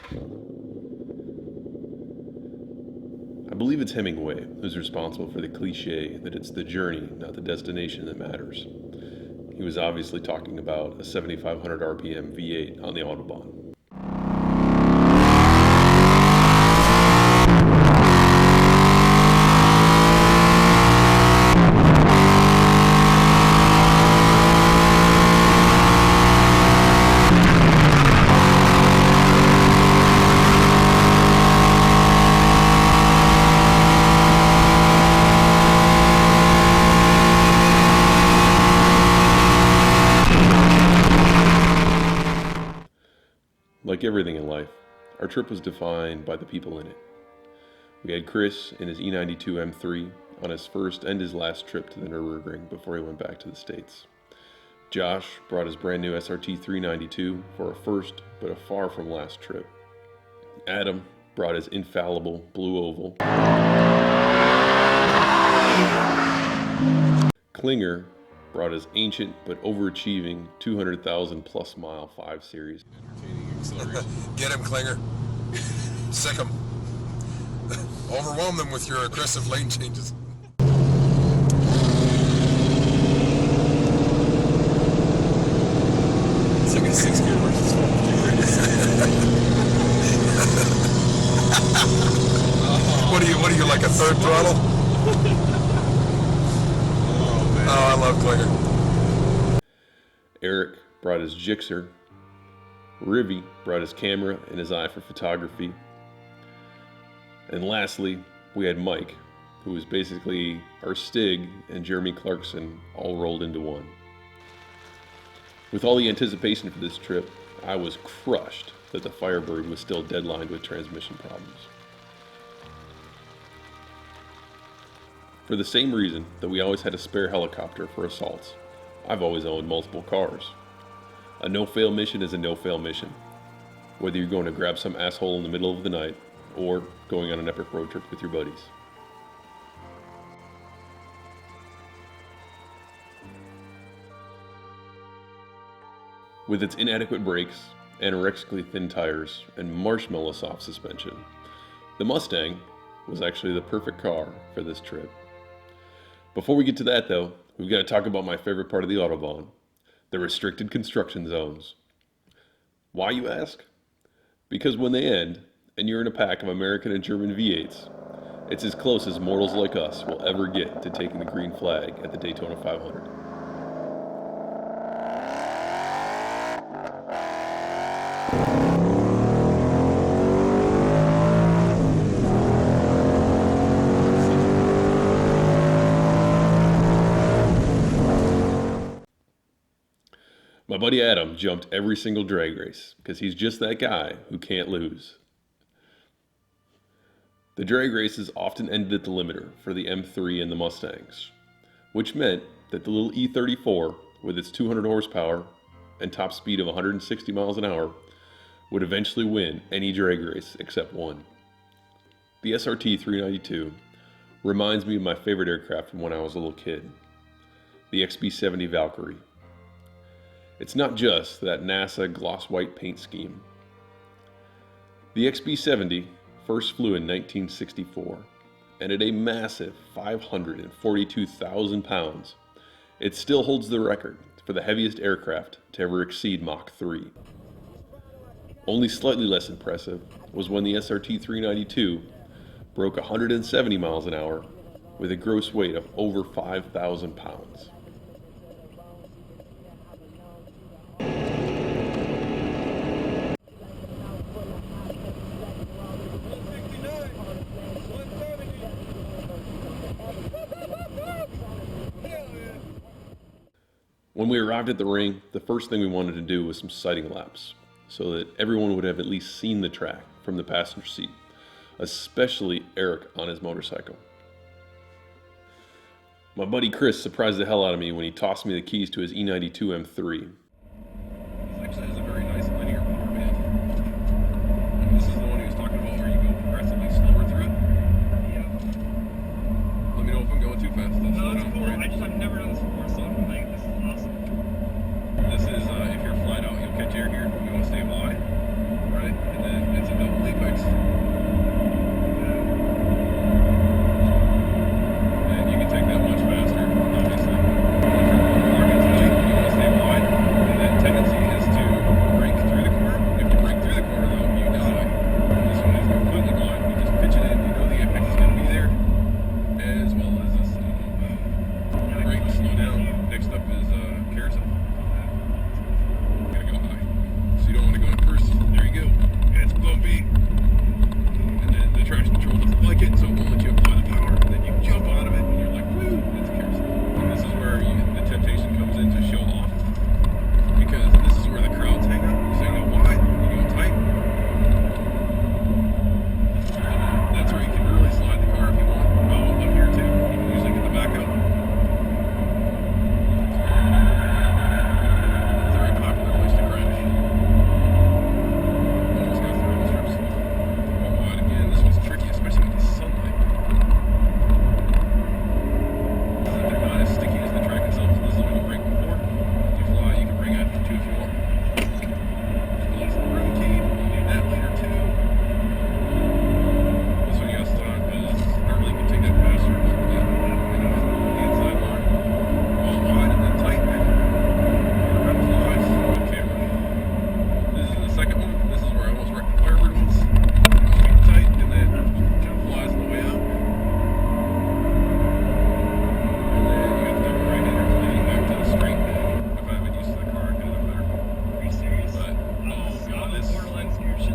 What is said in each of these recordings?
I believe it's Hemingway who's responsible for the cliche that it's the journey, not the destination, that matters. He was obviously talking about a 7,500 RPM V8 on the Autobahn. Like everything in life, our trip was defined by the people in it. We had Chris in his E92 M3 on his first and his last trip to the Nurburgring before he went back to the States. Josh brought his brand new SRT 392 for a first but a far from last trip. Adam brought his infallible blue oval. Klinger brought his ancient but overachieving 200,000 plus mile 5 Series. Get him, Klinger. Sick him. Overwhelm them with your aggressive lane changes. It's like a 6-gear versus 4-gear. What are you, like a third throttle? Oh, man. Oh, I love Klinger. Eric brought his Gixxer. Rivy brought his camera and his eye for photography. And lastly, we had Mike, who was basically our Stig and Jeremy Clarkson all rolled into one. With all the anticipation for this trip, I was crushed that the Firebird was still deadlined with transmission problems. For the same reason that we always had a spare helicopter for assaults, I've always owned multiple cars. A no-fail mission is a no-fail mission, whether you're going to grab some asshole in the middle of the night or going on an epic road trip with your buddies. With its inadequate brakes, anorexically thin tires, and marshmallow soft suspension, the Mustang was actually the perfect car for this trip. Before we get to that though, we've got to talk about my favorite part of the Autobahn, the restricted construction zones. Why, you ask? Because when they end, and you're in a pack of American and German V8s, it's as close as mortals like us will ever get to taking the green flag at the Daytona 500. My buddy Adam jumped every single drag race because he's just that guy who can't lose. The drag races often ended at the limiter for the M3 and the Mustangs, which meant that the little E34 with its 200 horsepower and top speed of 160 miles an hour would eventually win any drag race except one. The SRT 392 reminds me of my favorite aircraft from when I was a little kid, the XB-70 Valkyrie. It's not just that NASA gloss white paint scheme. The XB-70 first flew in 1964, and at a massive 542,000 pounds, it still holds the record for the heaviest aircraft to ever exceed Mach 3. Only slightly less impressive was when the SRT 392 broke 170 miles an hour with a gross weight of over 5,000 pounds. When we arrived at the ring, the first thing we wanted to do was some sighting laps, so that everyone would have at least seen the track from the passenger seat, especially Eric on his motorcycle. My buddy Chris surprised the hell out of me when he tossed me the keys to his E92 M3. This actually has a very nice linear power band. And this is the one he was talking about where you go progressively slower through it. Yeah. Let me know if I'm going too fast. I'll slow No, that's down cool. for you. I've never done this before, so I think this is awesome. This is, if you're flat out, you'll catch air here. You want to stay wide, right? And then it's a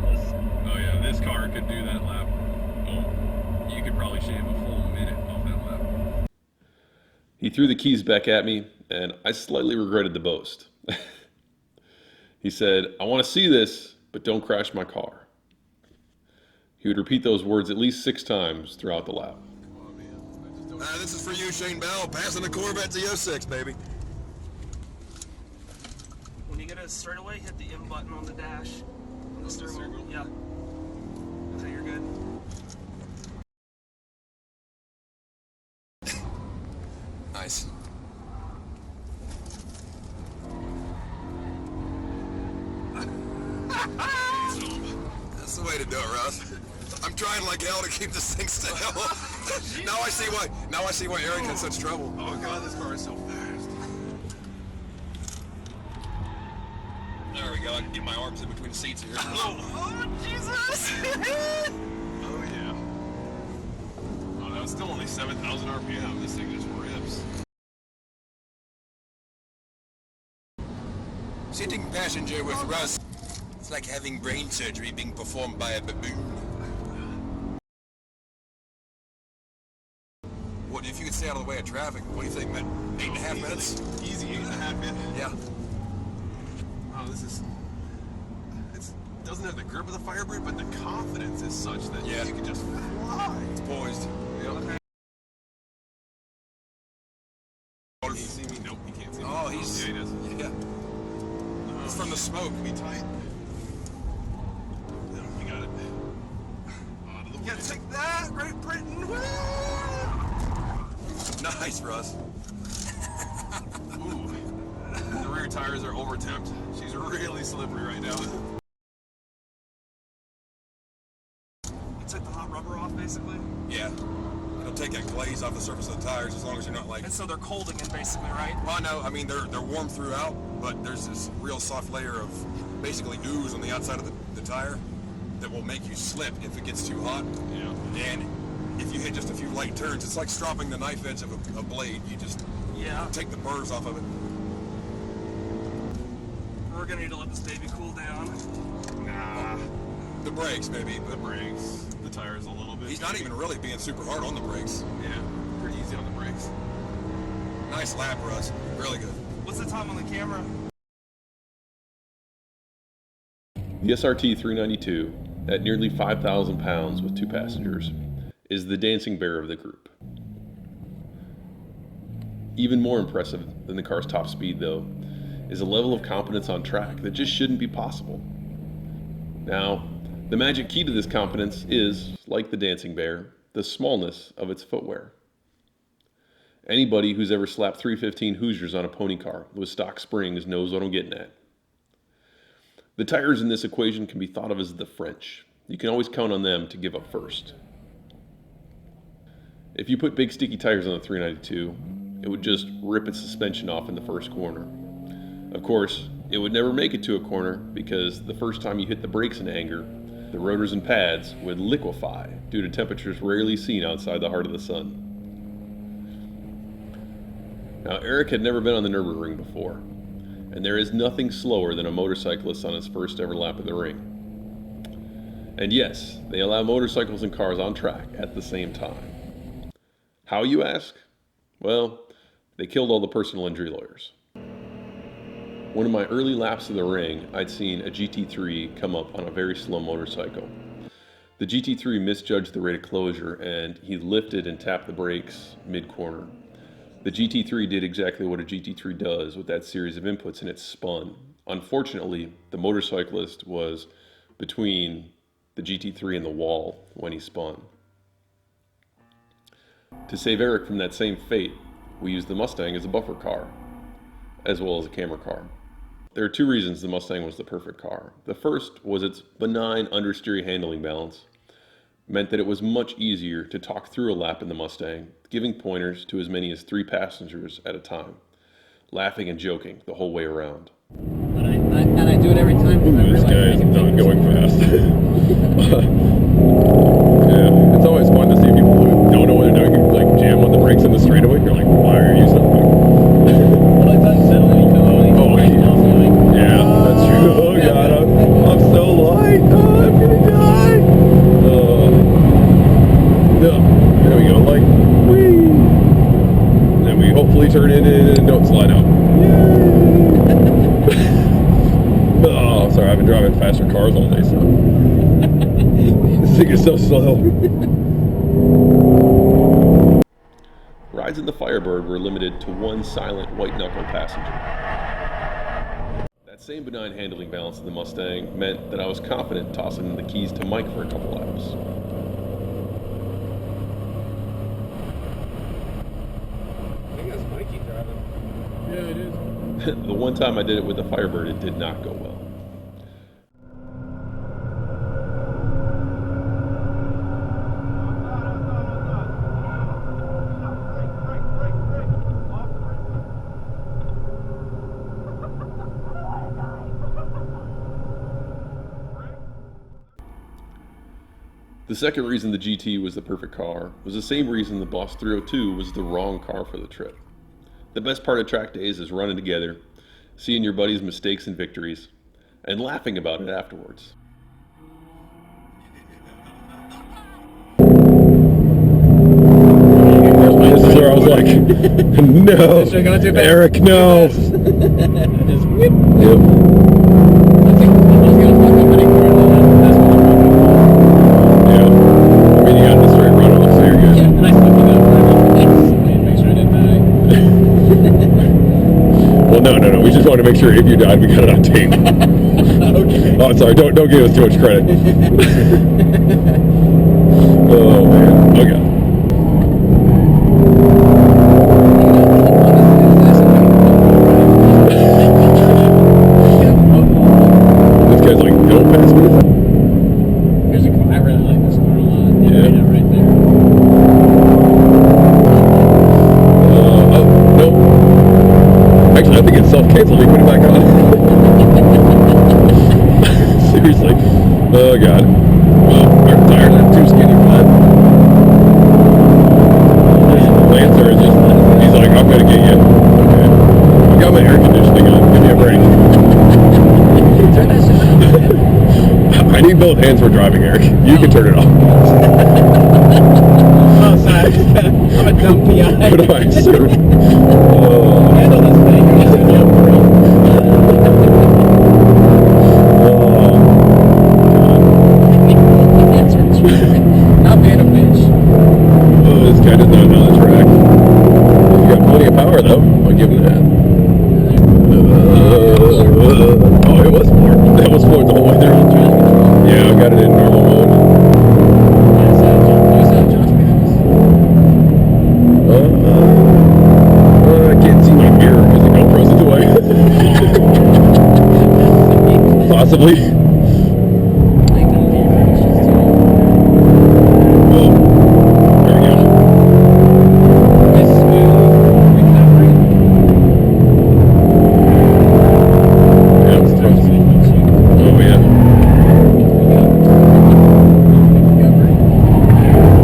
ridiculous. Oh yeah, this car could do that lap. Oh, you could probably shave a full minute off that lap. He threw the keys back at me, and I slightly regretted the boast. He said, "I want to see this, but don't crash my car." He would repeat those words at least 6 times throughout the lap. Come on, man. I just don't. This is for you, Shane Bell, passing the Corvette Z06, baby. When you get a straightaway, hit the M button on the dash. On the steering wheel. Yeah. So you're good. Nice. That's the way to do it, Russ. I'm trying like hell to keep this thing still. Now I see why. Now I see why Eric had such trouble. Oh god, this car is so fast. There we go. I can get my arms in between the seats here. Oh, Jesus! Oh yeah. Oh, that was still only 7,000 RPM. This thing just rips. Sitting passenger with Russ. It's like having brain surgery being performed by a baboon. What if you could stay out of the way of traffic? What do you think, man? 8.5 minutes? Easy 8.5 minutes. Yeah. Oh, this is. It doesn't have the grip of the Firebird, but the confidence is such that Yeah. you can just fly. It's poised. Yep. Can you see me? Nope, you can't see me. Oh, he's. Yeah, he does. Yeah. It's from the smoke. Be tight. No, you got it. Out of the way. Yeah, take that, Great Britain! Woo! Nice, Russ. Ooh. The rear tires are over-temped. She's really slippery right now. You took the hot rubber off, basically? Yeah. It'll take that glaze off the surface of the tires as long as you're not like. And so they're cold again, basically, right? Well, no, I mean they're warm throughout, but there's this real soft layer of basically ooze on the outside of the tire that will make you slip if it gets too hot. Yeah. And if you hit just a few light turns, it's like stropping the knife edge of a blade. You just Yeah. take the burrs off of it. We're gonna need to let this baby cool down. Nah. The brakes, maybe, The but brakes, the tires a little bit. he's not even really being super hard on the brakes. Yeah, pretty easy on the brakes. Nice lap, Russ. Really good. What's the time on the camera? The SRT 392, at nearly 5,000 pounds with 2 passengers, is the dancing bear of the group. Even more impressive than the car's top speed, though, is a level of competence on track that just shouldn't be possible. Now, the magic key to this competence is, like the dancing bear, the smallness of its footwear. Anybody who's ever slapped 315 Hoosiers on a pony car with stock springs knows what I'm getting at. The tires in this equation can be thought of as the French. You can always count on them to give up first. If you put big sticky tires on the 392, it would just rip its suspension off in the first corner. Of course, it would never make it to a corner because the first time you hit the brakes in anger, the rotors and pads would liquefy due to temperatures rarely seen outside the heart of the sun. Now, Eric had never been on the Nurburgring before, and there is nothing slower than a motorcyclist on his first ever lap of the ring. And yes, they allow motorcycles and cars on track at the same time. How, you ask? Well, they killed all the personal injury lawyers. One of my early laps of the ring, I'd seen a GT3 come up on a very slow motorcycle. The GT3 misjudged the rate of closure and he lifted and tapped the brakes mid-corner. The GT3 did exactly what a GT3 does with that series of inputs, and it spun. Unfortunately, the motorcyclist was between the GT3 and the wall when he spun. To save Eric from that same fate, we used the Mustang as a buffer car, as well as a camera car. There are 2 reasons the Mustang was the perfect car. The first was its benign understeer handling balance, meant that it was much easier to talk through a lap in the Mustang, giving pointers to as many as 3 passengers at a time, laughing and joking the whole way around. And I do it every time because I This realize guy is I can not take going fast. Yeah, it's always fun to see people who don't know what they're doing, like jam on the brakes in the straightaway. You're like, why are you stopping? Well, it does settle you know, like, Oh, right now, so you're like, Yeah, that's true. Oh god, I'm so light. Oh, I'm thing is so slow. Rides in the Firebird were limited to one silent white-knuckle passenger. That same benign handling balance of the Mustang meant that I was confident tossing the keys to Mike for a couple laps. I think that's Mikey driving. Yeah, it is. The one time I did it with the Firebird, it did not go well. The second reason the GT was the perfect car was the same reason the Boss 302 was the wrong car for the trip. The best part of track days is running together, seeing your buddies' mistakes and victories, and laughing about it afterwards. This is where I was like, no, Eric, no. Just whip. Yep. I think I was gonna fuck up any more than that's what Yeah. I mean, you got the straight run off, so you're good. Yeah, and I still did that for make sure I didn't die. Well, no. We just wanted to make sure if you died, we got it on tape. Okay. Oh, sorry. Don't give us too much credit. Oh man. Okay. This guy's like, don't pass me. There's a car. I really like this car a lot. Yeah. Right there. Oh no. Actually, I think it's self-canceled. You put it back on. Seriously. Oh god. Well, our tires are too skinny for that. Lancer is just, he's like, I'm gonna get you. Okay. I got my air conditioning on. Give me a break. Turn that shit off. I need both hands for driving, Eric. You can turn it off. Oh, sorry. I'm a dumb PI. What do I serve? Handle this thing. Not being a bitch. Oh, this guy does not know the track. You got plenty of power, though. I'll give him that. Oh, it was floored. That was floored the whole way through. Yeah, I've got it in normal mode. I can't see my mirror because the GoPro's in the way. Possibly. Oh, there we go. Yeah, it's tough. Oh, yeah.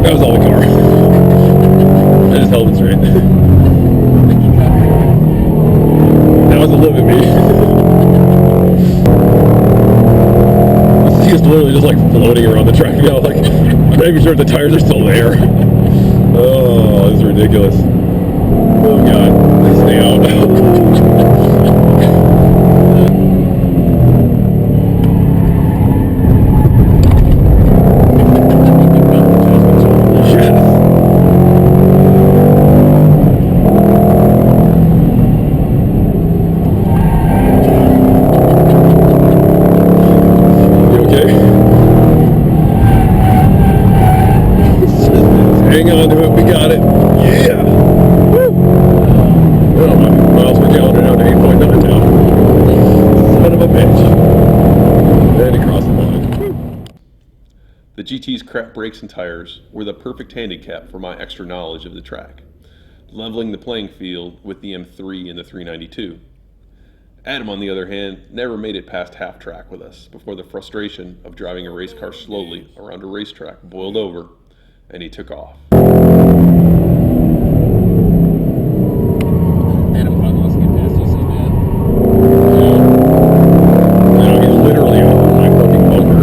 That was all the car. I just held it straight. That was a little bit me. He's literally just like floating around the track now, like making sure the tires are still there. Oh, this is ridiculous. Oh god, stay out. Hang on to it, we got it. Yeah! Woo! Oh, my miles per gallon are down to 8.9 now. Son of a bitch. And he crossed the line. The GT's crap brakes and tires were the perfect handicap for my extra knowledge of the track, leveling the playing field with the M3 and the 392. Adam, on the other hand, never made it past half track with us before the frustration of driving a race car slowly around a racetrack boiled over, and he took off. Adam probably wants to get past you so bad. Now he's literally on my fucking bumper.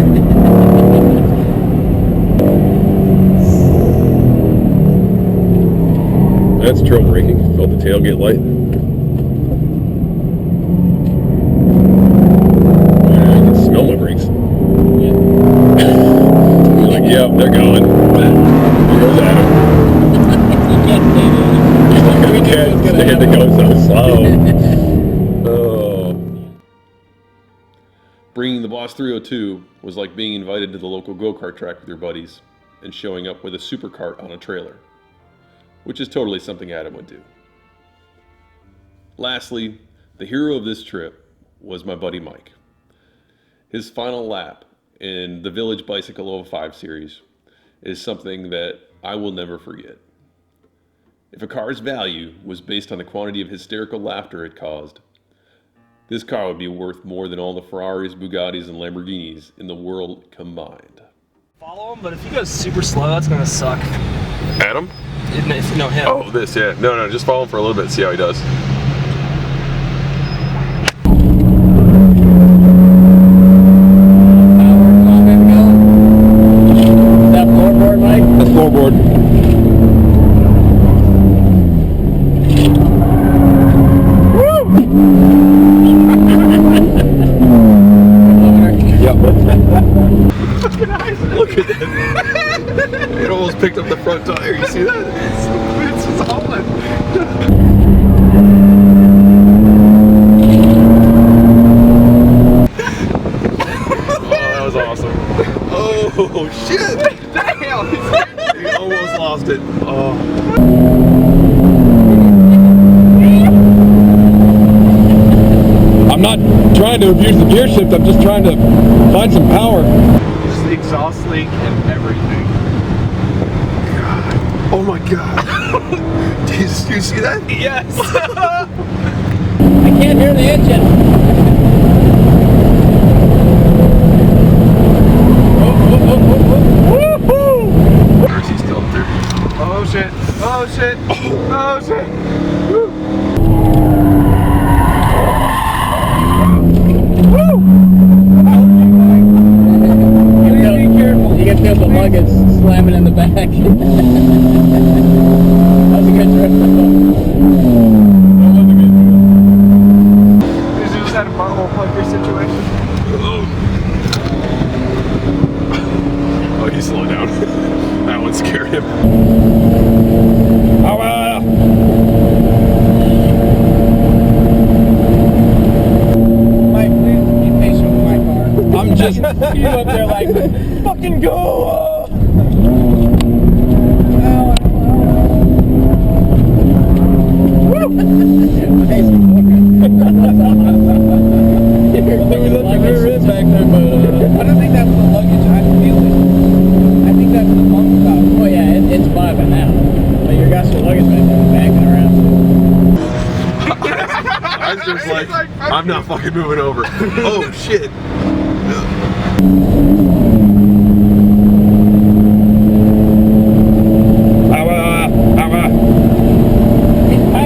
That's trail braking. Felt the tailgate light. Yeah, I can smell my brakes. He's like, yeah, Yep, they're going. Here goes Adam. We knew it was gonna They had to happen. go so slow. Oh. Bringing the Boss 302 was like being invited to the local go-kart track with your buddies and showing up with a supercart on a trailer, which is totally something Adam would do. Lastly, the hero of this trip was my buddy Mike. His final lap in the Village Bicycle 05 series is something that I will never forget. If a car's value was based on the quantity of hysterical laughter it caused, this car would be worth more than all the Ferraris, Bugattis, and Lamborghinis in the world combined. Follow him, but if he goes super slow, that's gonna suck. Adam? If you know him. Oh, this, yeah. No, just follow him for a little bit, see how he does. Is that floorboard, Mike? That's floorboard. Yep. Look at that. It almost picked up the front tire. You see that? It's hauling. Oh, that was awesome. Oh, shit. Damn. He almost lost it. Oh. I'm not trying to abuse the gear shift, I'm just trying to find some power. Just the exhaust leak and everything. God. Oh my God. Do you see that? Yes! I can't hear the engine. Or is he still through? Oh shit! Oh shit! Oh shit! Be careful. You can feel the luggage slamming in the back. That was a good trip. Did you just had a butthole plucker situation? Oh, he slowed down. That one scared him. Mike, please be patient with my car. I'm just you up there like, fucking go! I don't think that's the luggage. I feel it. I think that's the bump stop. Oh yeah, it's fine by now. But your guys' luggage might be backing around. I was just like, I'm not fucking moving over. Oh, shit.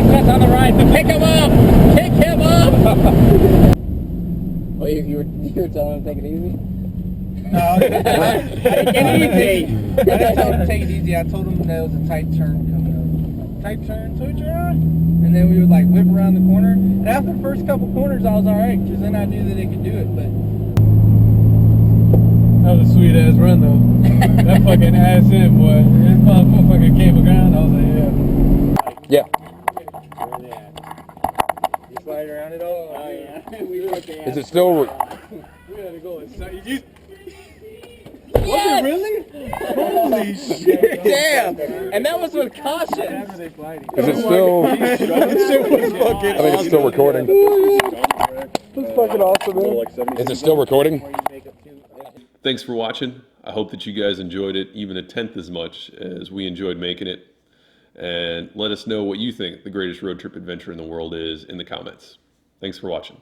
That's on the right. Pick him up! Pick him up! Oh, you were telling him to take it easy? No, take it easy. I didn't tell him to take it easy. I told him there was a tight turn coming up. Tight turn, and then we would like whip around the corner. And after the first couple corners, I was all right because then I knew that it could do it. But that was a sweet ass run though. That fucking ass in, boy. This motherfucker came around. I was like, yeah. Yeah. You slide around it all. Oh yeah. We went there. Is it still? We had to go inside. Was it really? Holy shit! Damn! And that was with caution. Is it still? I think it's still recording. That's fucking awesome, man. Is it still recording? Thanks for watching. I hope that you guys enjoyed it even a tenth as much as we enjoyed making it. And let us know what you think the greatest road trip adventure in the world is in the comments. Thanks for watching.